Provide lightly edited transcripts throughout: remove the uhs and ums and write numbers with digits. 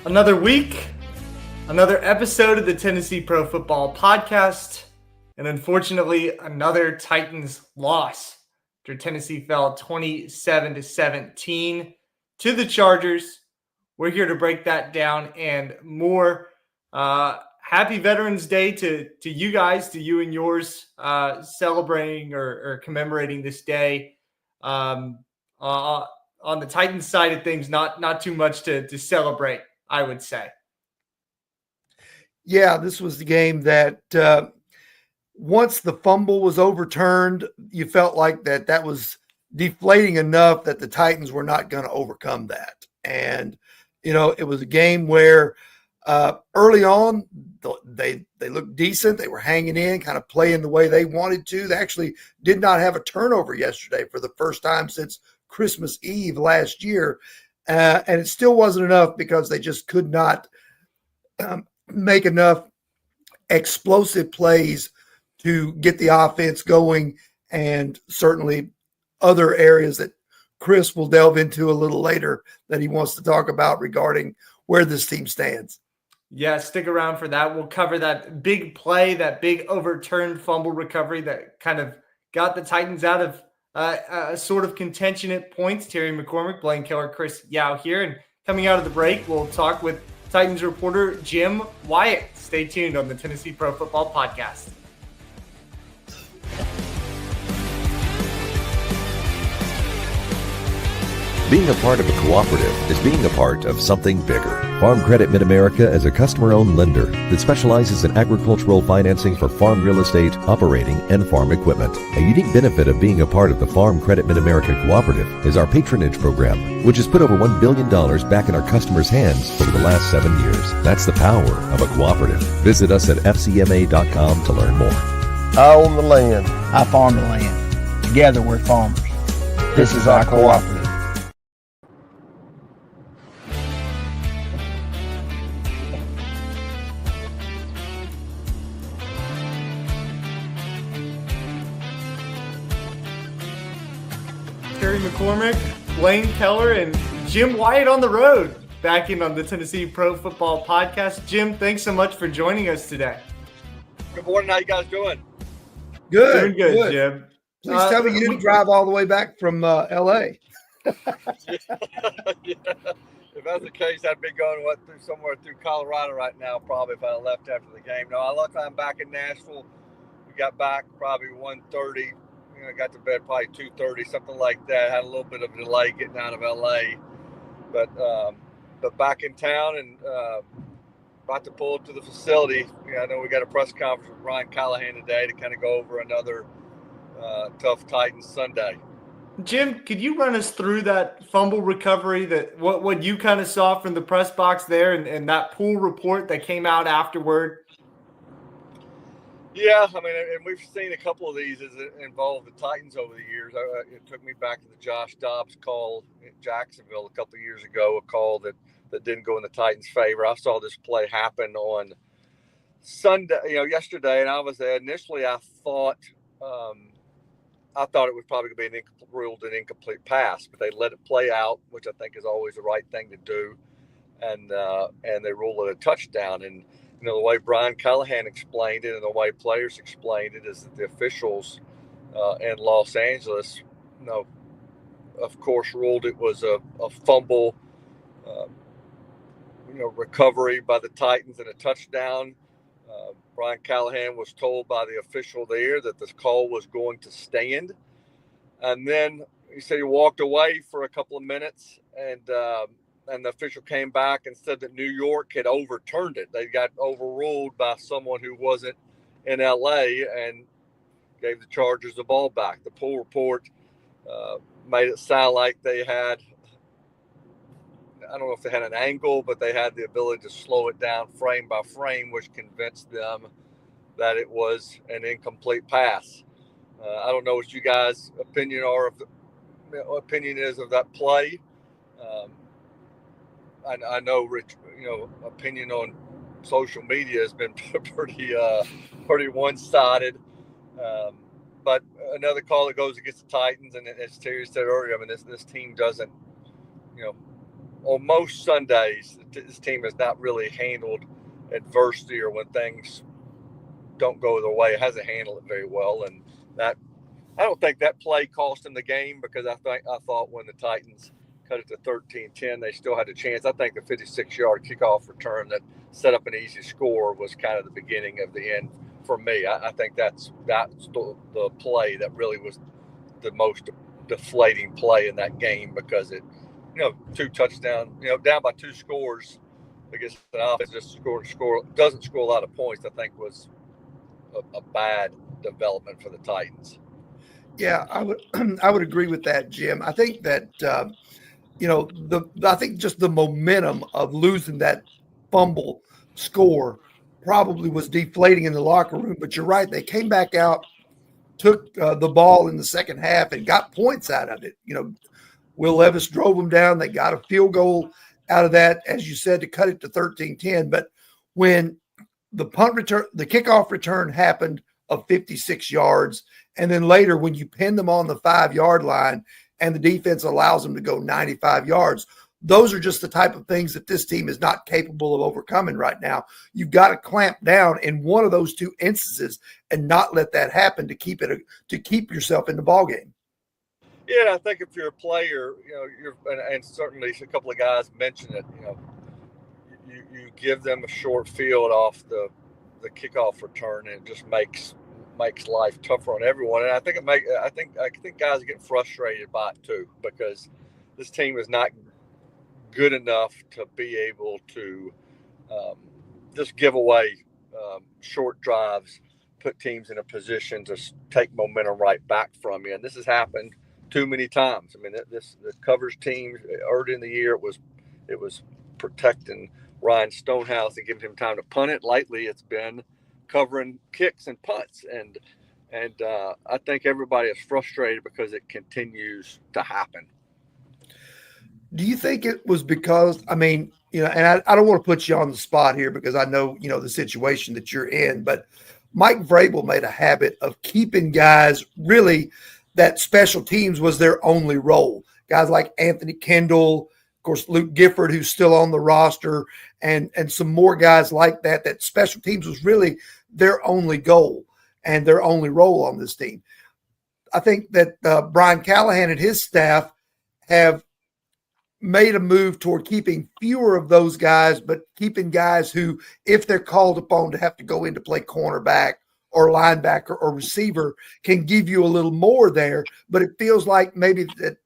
Another week, another episode of the Tennessee Pro Football Podcast, and unfortunately, another Titans loss after Tennessee fell 27-17 to the Chargers. We're here to break that down and more. Happy Veterans Day to you guys, to you and yours, celebrating or commemorating this day. On the Titans side of things, not too much to celebrate, I would say. Yeah, this was the game that once the fumble was overturned, you felt like that was deflating enough that the Titans were not going to overcome that. And, it was a game where early on, they looked decent. They were hanging in, kind of playing the way they wanted to. They actually did not have a turnover yesterday for the first time since Christmas Eve last year. And it still wasn't enough because they just could not make enough explosive plays to get the offense going, and certainly other areas that Chris will delve into a little later that he wants to talk about regarding where this team stands. Yeah, stick around for that. We'll cover that big play, that big overturned fumble recovery that kind of got the Titans out of a sort of contention at points. Terry McCormick, Blaine, Kellar, Chris Yao here. And coming out of the break, we'll talk with Titans reporter Jim Wyatt. Stay tuned on the Tennessee Pro Football Podcast. Being a part of a cooperative is being a part of something bigger. Farm Credit Mid-America is a customer-owned lender that specializes in agricultural financing for farm real estate, operating, and farm equipment. A unique benefit of being a part of the Farm Credit Mid-America Cooperative is our patronage program, which has put over $1 billion back in our customers' hands over the last 7 years. That's the power of a cooperative. Visit us at fcma.com to learn more. I own the land. I farm the land. Together we're farmers. This is our cooperative. Terry McCormick, Blaine, Kellar, and Jim Wyatt on the road, back in on the Tennessee Pro Football Podcast. Jim, thanks so much for joining us today. Good morning. How you guys doing? Good. Doing good, Jim. Please tell me you didn't drive all the way back from L.A. Yeah. If that's the case, I'd be going somewhere through Colorado right now, probably, if I left after the game. No, I'm back in Nashville. We got back probably 1:30. I got to bed probably 2:30, something like that. Had a little bit of a delay getting out of LA, but back in town and about to pull up to the facility. I know we got a press conference with Brian Callahan today to kind of go over another tough Titans Sunday. Jim, could you run us through that fumble recovery, that what you kind of saw from the press box there, and that pool report that came out afterward? Yeah, I mean, and we've seen a couple of these as it involved the Titans over the years. It took me back to the Josh Dobbs call in Jacksonville a couple of years ago, a call that didn't go in the Titans' favor. I saw this play happen on Sunday, yesterday, and I was there. Initially, I thought it was probably going to be ruled an incomplete pass, but they let it play out, which I think is always the right thing to do, and they ruled it a touchdown. And the way Brian Callahan explained it and the way players explained it is that the officials in Los Angeles, of course, ruled it was a fumble, recovery by the Titans and a touchdown. Brian Callahan was told by the official there that this call was going to stand. And then he said he walked away for a couple of minutes, and the official came back and said that New York had overturned it. They got overruled by someone who wasn't in L.A. and gave the Chargers the ball back. The pool report made it sound like they had, I don't know if they had an angle, but they had the ability to slow it down frame by frame, which convinced them that it was an incomplete pass. I don't know what you guys' opinion is of that play. I know, Rich, opinion on social media has been pretty one-sided. But another call that goes against the Titans, and as Terry said earlier, I mean, this team doesn't, on most Sundays, this team has not really handled adversity or when things don't go their way. It hasn't handled it very well, and that I don't think that play cost them the game, because I thought when the Titans cut it to 13-10, they still had a chance. I think the 56-yard kickoff return that set up an easy score was kind of the beginning of the end for me. I think that's the play that really was the most deflating play in that game, because it, 2 touchdowns, down by 2 scores against an offense just doesn't score a lot of points. I think was a bad development for the Titans. Yeah, I would agree with that, Jim. I think that I think just the momentum of losing that fumble score probably was deflating in the locker room. But you're right; they came back out, took the ball in the second half, and got points out of it. Will Levis drove them down. They got a field goal out of that, as you said, to cut it to 13-10. But when the kickoff return happened of 56 yards, and then later when you pin them on the 5-yard line and the defense allows them to go 95 yards, those are just the type of things that this team is not capable of overcoming right now. You've got to clamp down in one of those 2 instances and not let that happen to keep yourself in the ball game. Yeah, I think if you're a player, and certainly a couple of guys mentioned it, you give them a short field off the kickoff return, and it just makes life tougher on everyone. And I think I think guys get frustrated by it too, because this team is not good enough to be able to just give away short drives, put teams in a position to take momentum right back from you. And this has happened too many times. I mean, this covers teams early in the year. It was protecting Ryan Stonehouse and giving him time to punt it. Lately, it's been covering kicks and punts, and I think everybody is frustrated because it continues to happen. Do you think it was because, and I don't want to put you on the spot here because I know, the situation that you're in, but Mike Vrabel made a habit of keeping guys really that special teams was their only role. Guys like Anthony Kendall, of course, Luke Gifford, who's still on the roster, and some more guys like that special teams was really their only goal and their only role on this team. I think that Brian Callahan and his staff have made a move toward keeping fewer of those guys, but keeping guys who, if they're called upon to have to go in to play cornerback or linebacker or receiver, can give you a little more there. But it feels like maybe that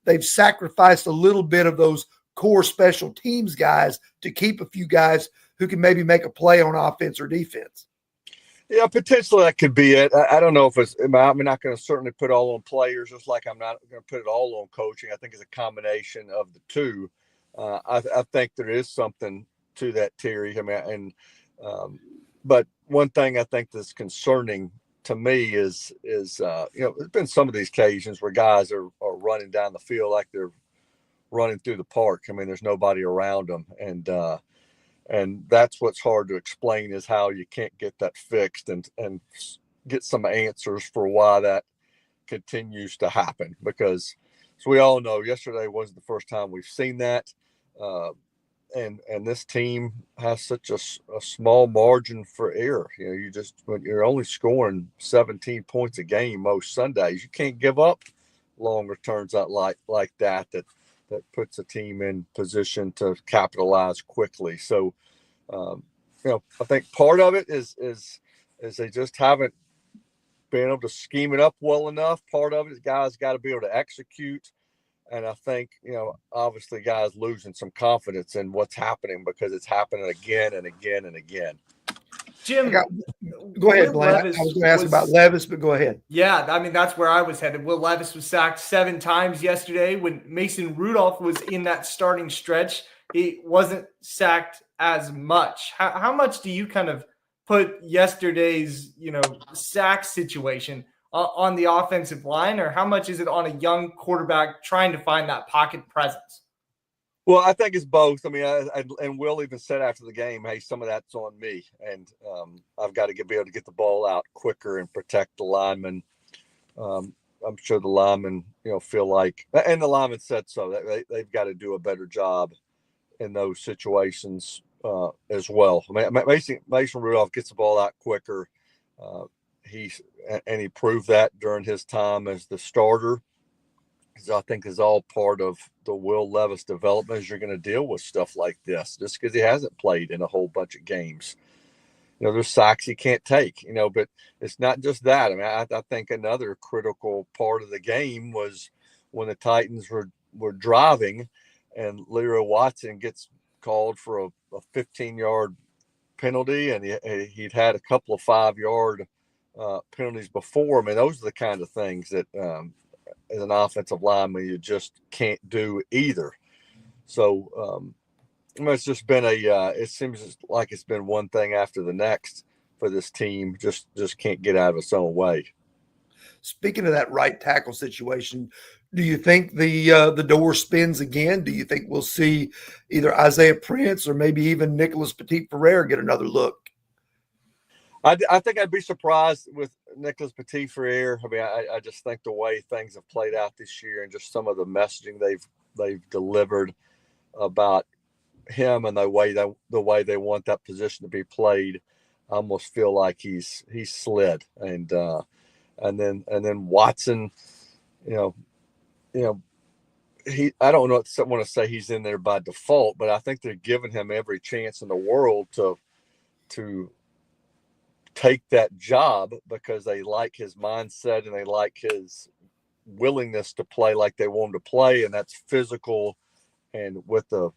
they've sacrificed a little bit of those core special teams guys to keep a few guys who can maybe make a play on offense or defense. Yeah, potentially that could be it. I don't know if I'm not going to certainly put all on players, just like I'm not going to put it all on coaching. I think it's a combination of the two. I think there is something to that, Terry. But one thing I think that's concerning to me is there's been some of these occasions where guys are running down the field like they're running through the park. I mean, there's nobody around them, and that's what's hard to explain, is how you can't get that fixed and get some answers for why that continues to happen. Because, as we all know, yesterday wasn't the first time we've seen that. And this team has such a small margin for error. When you're only scoring 17 points a game most Sundays, you can't give up long returns out like that puts a team in position to capitalize quickly. So, I think part of it is they just haven't been able to scheme it up well enough. Part of it is guys got to be able to execute. And I think, obviously guys losing some confidence in what's happening, because it's happening again and again and again. Jim, go ahead, Blaine. I was going to ask about Levis, but go ahead. Yeah, that's where I was headed. Will Levis was sacked 7 times yesterday. When Mason Rudolph was in that starting stretch, he wasn't sacked as much. How much do you kind of put yesterday's, sack situation on the offensive line, or how much is it on a young quarterback trying to find that pocket presence? Well, I think it's both. I mean, and Will even said after the game, hey, some of that's on me. And I've got to be able to get the ball out quicker and protect the linemen. I'm sure the linemen, feel like, and the linemen said so, that they've got to do a better job in those situations as well. I mean, Mason Rudolph gets the ball out quicker. He proved that during his time as the starter. So I think is all part of the Will Levis development is you're going to deal with stuff like this just because he hasn't played in a whole bunch of games. There's sacks he can't take, but it's not just that. I mean, I think another critical part of the game was when the Titans were driving and Leroy Watson gets called for a 15-yard penalty, and he'd had a couple of 5-yard penalties before. I mean, those are the kind of things that as an offensive lineman you just can't do either. So it's just been it seems like it's been one thing after the next for this team. Just can't get out of its own way. Speaking of that right tackle situation, do you think the door spins again? Do you think we'll see either Isaiah Prince or maybe even Nicholas Petit-Frere get another look? I think I'd be surprised with Nicholas Petit-Frere. I mean, I just think the way things have played out this year and just some of the messaging they've delivered about him and the way they want that position to be played, I almost feel like he's slid. And then Watson, I don't know if I want to say he's in there by default, but I think they're giving him every chance in the world to take that job because they like his mindset and they like his willingness to play like they want him to play, and that's physical and with the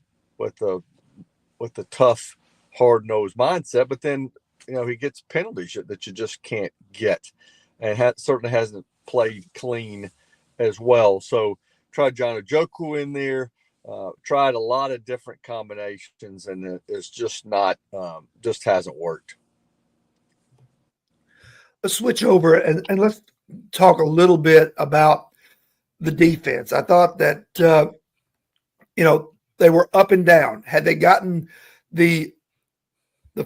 tough, hard-nosed mindset. But then he gets penalties that you just can't get, and certainly hasn't played clean as well. So tried John Njoku in there, tried a lot of different combinations, and it's just not just hasn't worked. Let's switch over and let's talk a little bit about the defense. I thought that, they were up and down. Had they gotten the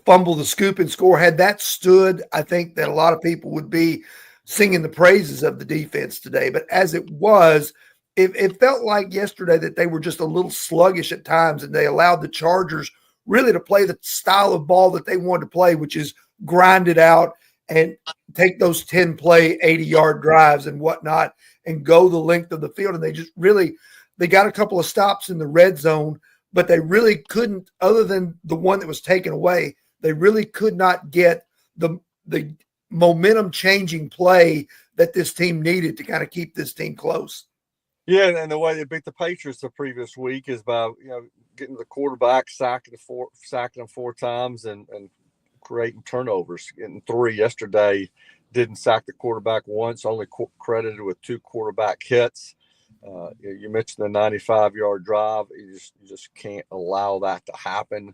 fumble, the scoop and score, had that stood, I think that a lot of people would be singing the praises of the defense today. But as it was, it felt like yesterday that they were just a little sluggish at times, and they allowed the Chargers really to play the style of ball that they wanted to play, which is grind it out and take those 10-play, 80-yard drives and whatnot and go the length of the field. And they got a couple of stops in the red zone, but they really couldn't, other than the one that was taken away, they really could not get the momentum-changing play that this team needed to kind of keep this team close. Yeah, and the way they beat the Patriots the previous week is by getting the quarterback, sacking them 4 times, and creating turnovers. Getting 3 yesterday, didn't sack the quarterback once, only credited with 2 quarterback hits. You mentioned the 95-yard drive. You just can't allow that to happen.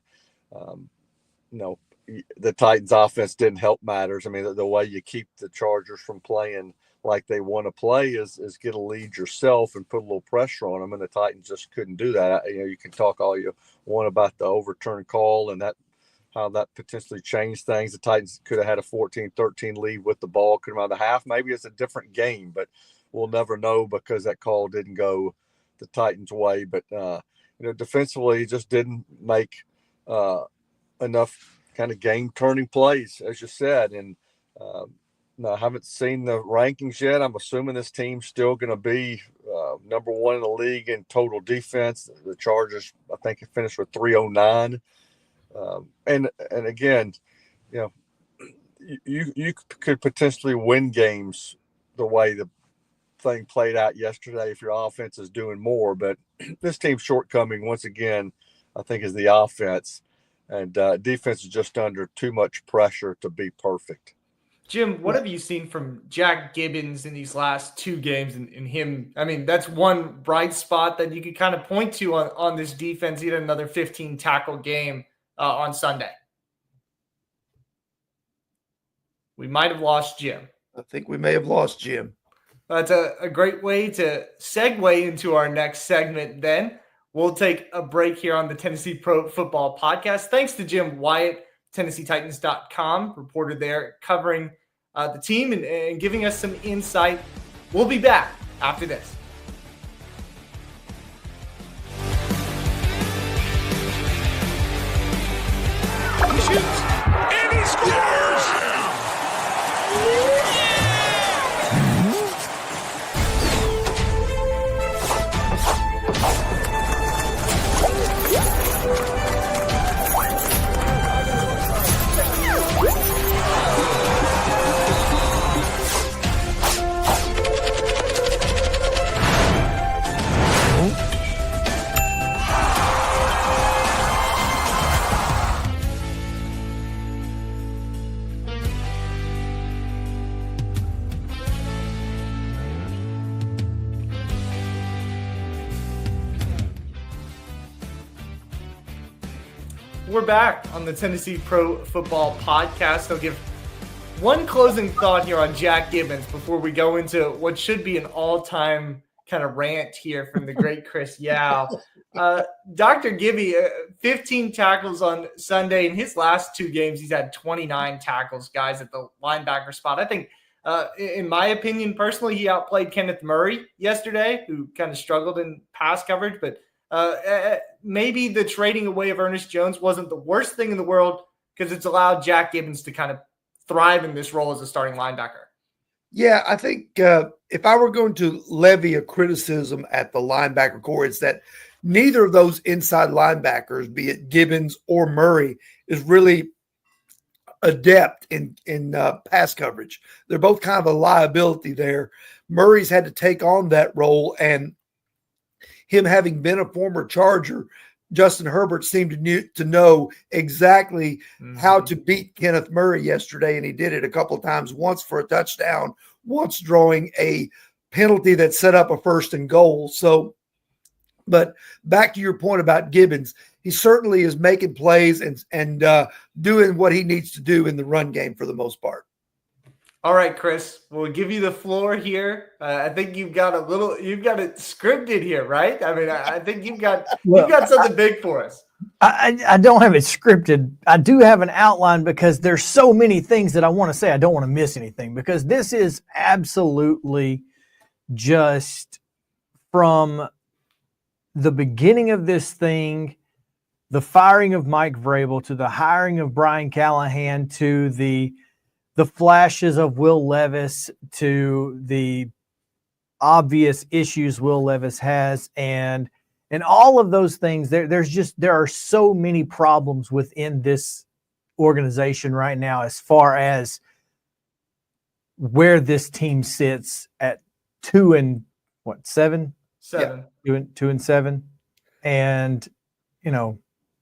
The Titans offense didn't help matters. I mean, the way you keep the Chargers from playing like they want to play is get a lead yourself and put a little pressure on them, and the Titans just couldn't do that. You can talk all you want about the overturned call and how that potentially changed things. The Titans could have had a 14-13 lead with the ball coming out of the half. Maybe it's a different game, but we'll never know because that call didn't go the Titans' way. But defensively, just didn't make enough kind of game-turning plays, as you said. And I haven't seen the rankings yet. I'm assuming this team's still going to be number 1 in the league in total defense. The Chargers, I think, finished with 309. And again, you could potentially win games the way the thing played out yesterday if your offense is doing more. But this team's shortcoming, once again, I think, is the offense. And defense is just under too much pressure to be perfect. Jim, what have you seen from Jack Gibbons in these last 2 games in him? I mean, that's one bright spot that you could kind of point to on this defense. He had another 15-tackle game on Sunday. We might have lost Jim. I think we may have lost Jim. That's a great way to segue into our next segment then. We'll take a break here on the Tennessee Pro Football Podcast. Thanks to Jim Wyatt, TennesseeTitans.com, reporter there covering the team and giving us some insight. We'll be back after this. shoots, and he scores! We're back on the Tennessee Pro Football Podcast. I'll give one closing thought here on Jack Gibbens before we go into what should be an all-time kind of rant here from the great Chris Yao. Dr. Gibby, 15 tackles on Sunday. In his last two games, he's had 29 tackles, guys, at the linebacker spot. I think, in my opinion, personally, he outplayed Kenneth Murray yesterday, who kind of struggled in pass coverage, but maybe the trading away of Ernest Jones wasn't the worst thing in the world because it's allowed Jack Gibbens to kind of thrive in this role as a starting linebacker. Yeah, I think if I were going to levy a criticism at the linebacker core, it's that neither of those inside linebackers, be it Gibbons or Murray, is really adept in pass coverage. They're both kind of a liability there. Murray's had to take on that role, and him having been a former Charger, Justin Herbert seemed to know exactly how to beat Kenneth Murray yesterday, and he did it a couple of times, once for a touchdown, once drawing a penalty that set up a 1st and goal. So, but back to your point about Gibbons, he certainly is making plays and doing what he needs to do in the run game for the most part. All right, Chris, we'll give you the floor here. I think you've got it scripted here, right? I mean, I think you've got something big for us. I don't have it scripted. I do have an outline because there's so many things that I want to say. I don't want to miss anything because this is absolutely just from the beginning of this thing, the firing of Mike Vrabel to the hiring of Brian Callahan to the flashes of Will Levis to the obvious issues Will Levis has, and all of those things. There are so many problems within this organization right now as far as where this team sits at 2-7, 7. Yeah, 2-7, and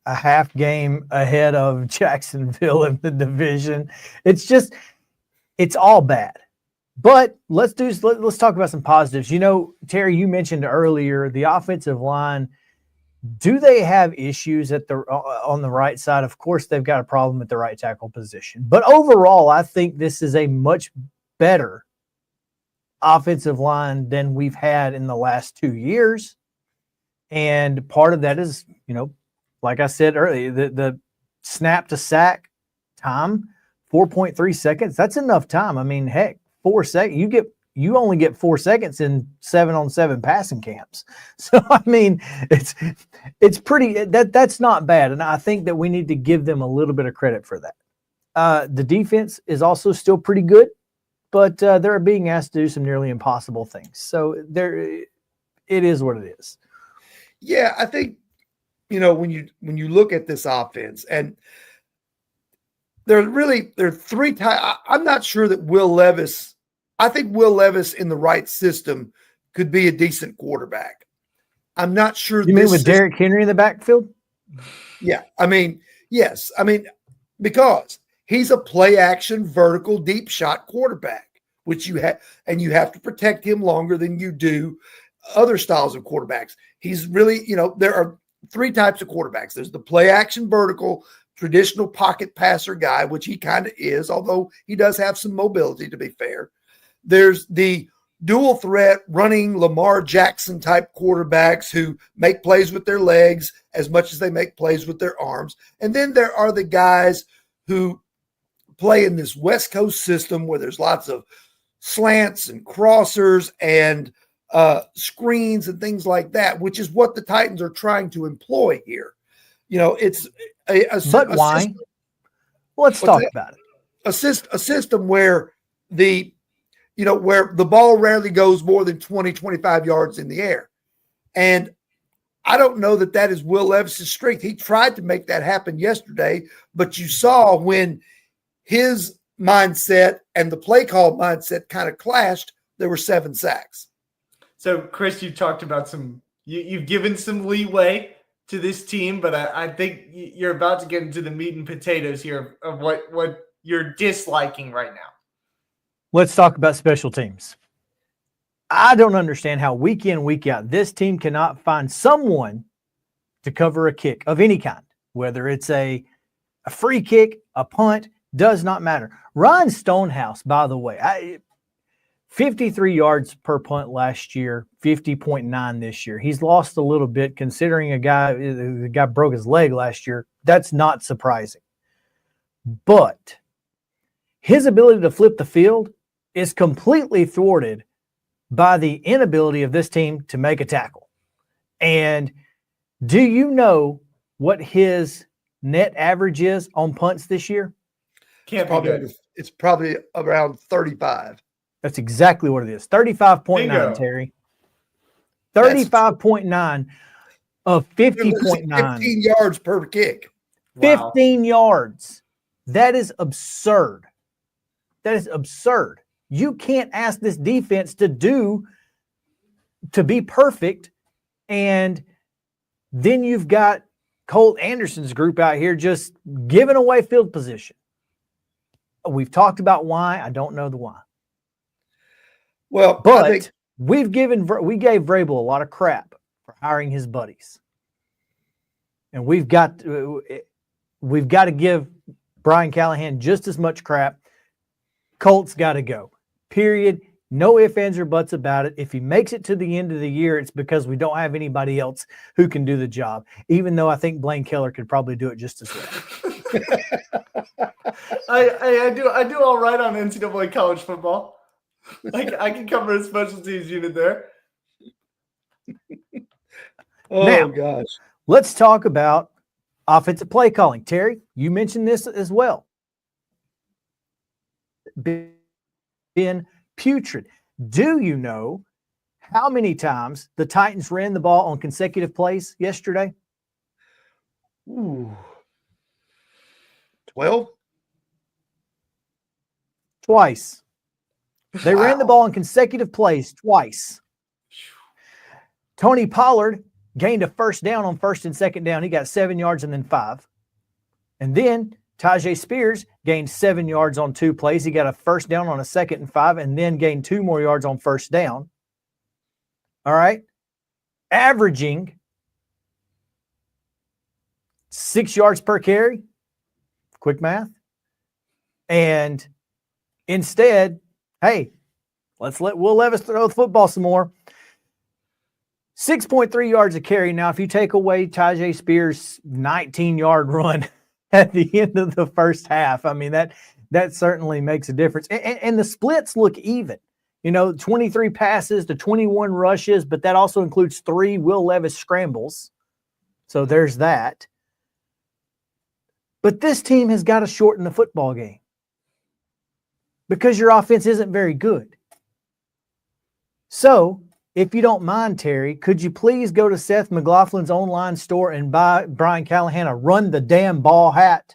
a half game ahead of Jacksonville in the division. It's all bad. But let's talk about some positives. Terry, you mentioned earlier the offensive line. Do they have issues on the right side? Of course, they've got a problem at the right tackle position. But overall, I think this is a much better offensive line than we've had in the last 2 years. And part of that is, like I said earlier, the snap to sack time, 4.3 seconds. That's enough time. I mean, heck, 4 seconds. You only get 4 seconds in 7-on-7 passing camps. So I mean, it's pretty. That's not bad, and I think that we need to give them a little bit of credit for that. The defense is also still pretty good, but they're being asked to do some nearly impossible things. So it is what it is. Yeah, I think. When you look at this offense, and there are 3 types. I'm not sure that Will Levis. I think Will Levis in the right system could be a decent quarterback. I'm not sure. You mean with Derrick Henry in the backfield? Yeah, I mean, yes, I mean because he's a play action, vertical, deep shot quarterback, which you have, and you have to protect him longer than you do other styles of quarterbacks. He's really, there are 3 types of quarterbacks. There's the play action vertical, traditional pocket passer guy, which he kind of is, although he does have some mobility, to be fair. There's the dual threat running Lamar Jackson type quarterbacks who make plays with their legs as much as they make plays with their arms. And then there are the guys who play in this West Coast system where there's lots of slants and crossers and screens and things like that, which is what the Titans are trying to employ here. It's but why? System. Let's talk about it. A system where where the ball rarely goes more than 20, 25 yards in the air. And I don't know that is Will Levis's strength. He tried to make that happen yesterday, but you saw when his mindset and the play call mindset kind of clashed, there were 7 sacks. So, Chris, you talked about you've given some leeway to this team, but I think you're about to get into the meat and potatoes here of what you're disliking right now. Let's talk about special teams. I don't understand how week in, week out, this team cannot find someone to cover a kick of any kind, whether it's a free kick, a punt, does not matter. Ryan Stonehouse, by the way, 53 yards per punt last year, 50.9 this year. He's lost a little bit considering the guy broke his leg last year. That's not surprising. But his ability to flip the field is completely thwarted by the inability of this team to make a tackle. And do you know what his net average is on punts this year? Can't be good. It's probably around 35. That's exactly what it is. 35.9, Bingo. Terry. 35.9 of 50.9. 15 yards per kick. 15 yards. That is absurd. That is absurd. You can't ask this defense to be perfect, and then you've got Colt Anderson's group out here just giving away field position. We've talked about why. I don't know the why. Well, but we gave Vrabel a lot of crap for hiring his buddies, and we've got to give Brian Callahan just as much crap. Colt's got to go. Period. No ifs, ands, or buts about it. If he makes it to the end of the year, it's because we don't have anybody else who can do the job, even though I think Blaine Kellar could probably do it just as well. I do all right on NCAA college football. I can cover a special teams unit there. Now, gosh. Let's talk about offensive play calling. Terry, you mentioned this as well. Been putrid. Do you know how many times the Titans ran the ball on consecutive plays yesterday? 12? Twice. They ran the ball on consecutive plays twice. Tony Pollard gained a first down on first and second down. He got 7 yards and then 5. And then Tyjae Spears gained 7 yards on 2 plays. He got a first down on a second and 5 and then gained 2 more yards on first down. All right. Averaging 6 yards per carry. Quick math. And instead, hey, let's let Will Levis throw the football some more. 6.3 yards a carry. Now, if you take away Tyjae Spears' 19-yard run at the end of the first half, I mean, that certainly makes a difference. And the splits look even. 23 passes to 21 rushes, but that also includes 3 Will Levis scrambles. So there's that. But this team has got to shorten the football game because your offense isn't very good. So, if you don't mind, Terry, could you please go to Seth McLaughlin's online store and buy Brian Callahan a run the damn ball hat?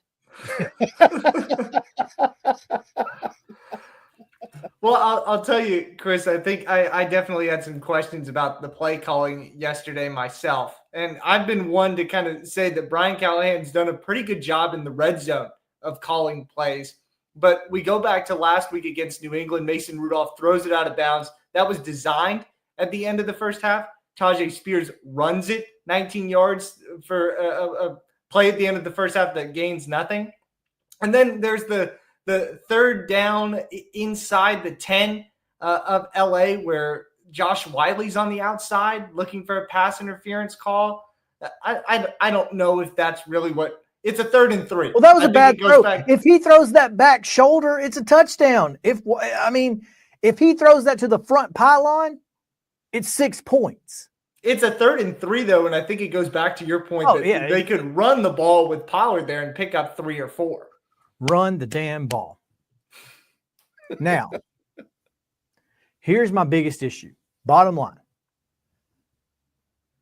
Well, I'll tell you, Chris, I think I definitely had some questions about the play calling yesterday myself. And I've been one to kind of say that Brian Callahan's done a pretty good job in the red zone of calling plays. But we go back to last week against New England. Mason Rudolph throws it out of bounds. That was designed at the end of the first half. Tyjae Spears runs it 19 yards for a play at the end of the first half that gains nothing. And then there's the third down inside the 10 of LA where Josh Wiley's on the outside looking for a pass interference call. I don't know if that's really what – it's a 3rd and 3. Well, that was a bad throw. If he throws that back shoulder, it's a touchdown. If he throws that to the front pylon, it's 6 points. It's a 3rd and 3, though, and I think it goes back to your point that they could run the ball with Pollard there and pick up 3 or 4. run the damn ball. Now, here's my biggest issue. Bottom line.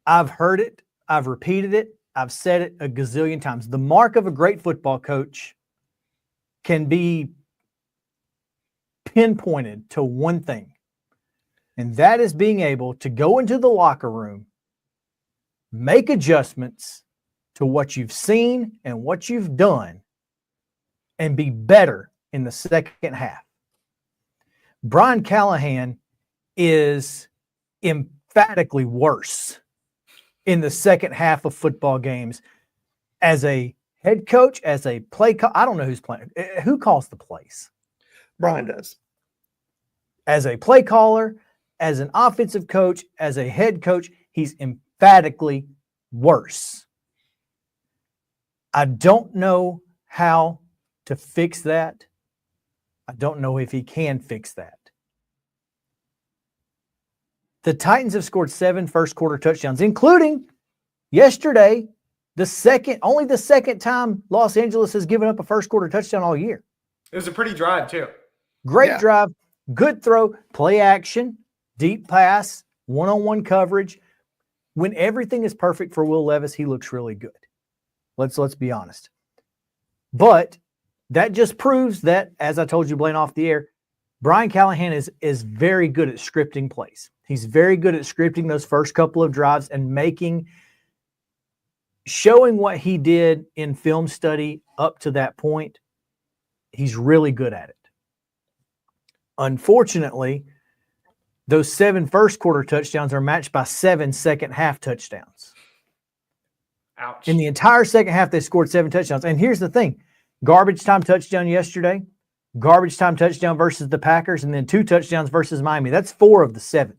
I've heard it. I've repeated it. I've said it a gazillion times. The mark of a great football coach can be pinpointed to one thing, and that is being able to go into the locker room, make adjustments to what you've seen and what you've done, and be better in the second half. Brian Callahan is emphatically worse in the second half of football games as a head coach, as a play call. I don't know who's playing. Who calls the plays? Brian does. As a play caller, as an offensive coach, as a head coach, he's emphatically worse. I don't know how to fix that. I don't know if he can fix that. The Titans have scored 7 first-quarter touchdowns, including yesterday, only the second time Los Angeles has given up a first-quarter touchdown all year. It was a pretty drive, too. Great drive, good throw, play action, deep pass, one-on-one coverage. When everything is perfect for Will Levis, he looks really good. Let's be honest. But that just proves that, as I told you, Blaine, off the air, Brian Callahan is very good at scripting plays. He's very good at scripting those first couple of drives and showing what he did in film study up to that point. He's really good at it. Unfortunately, those 7 first-quarter touchdowns are matched by 7 second-half touchdowns. Ouch. In the entire second half, they scored 7 touchdowns. And here's the thing. Garbage time touchdown yesterday, garbage time touchdown versus the Packers, and then 2 touchdowns versus Miami. That's 4 of the 7.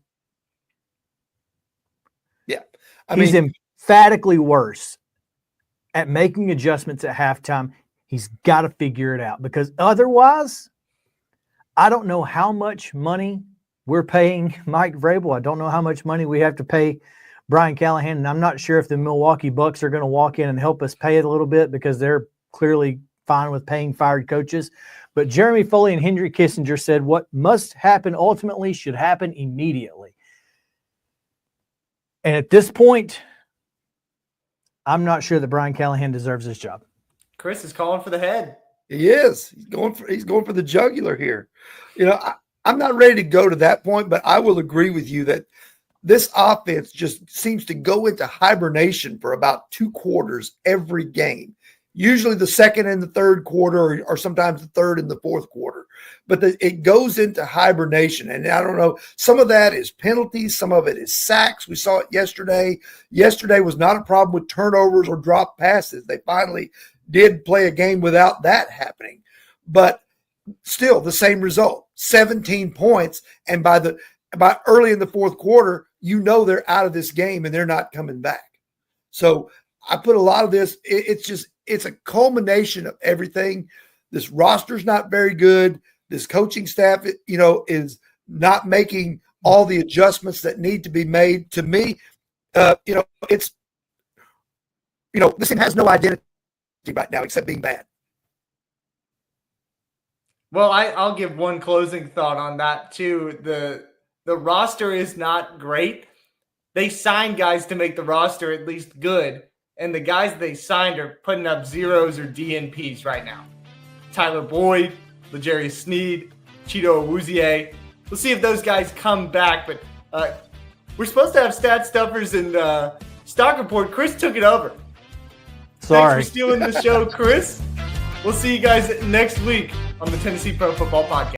Yeah. He's emphatically worse at making adjustments at halftime. He's got to figure it out, because otherwise, I don't know how much money we're paying Mike Vrabel. I don't know how much money we have to pay Brian Callahan, and I'm not sure if the Milwaukee Bucks are going to walk in and help us pay it a little bit, because they're clearly fine with paying fired coaches. But Jeremy Foley and Henry Kissinger said what must happen ultimately should happen immediately. And at this point, I'm not sure that Brian Callahan deserves this job. Chris is calling for the head. He is. He's going for the jugular here. I'm not ready to go to that point, but I will agree with you that this offense just seems to go into hibernation for about 2 quarters every game. Usually the second and the third quarter, or sometimes the third and the fourth quarter. But it goes into hibernation. And I don't know, some of that is penalties. Some of it is sacks. We saw it yesterday. Yesterday was not a problem with turnovers or drop passes. They finally did play a game without that happening. But still the same result, 17 points. And by early in the fourth quarter, they're out of this game and they're not coming back. So I put a lot of this, it's a culmination of everything. This roster's not very good. This coaching staff, is not making all the adjustments that need to be made. To me, this thing has no identity right now except being bad. Well, I'll give one closing thought on that too. The roster is not great. They signed guys to make the roster at least good, and the guys they signed are putting up zeros or DNPs right now. Tyler Boyd, L'Jarius Sneed, Cheeto Awuzie. We'll see if those guys come back, but we're supposed to have Stat Stuffers and Stock Report. Chris took it over. Sorry. Thanks for stealing the show, Chris. We'll see you guys next week on the Tennessee Pro Football Podcast.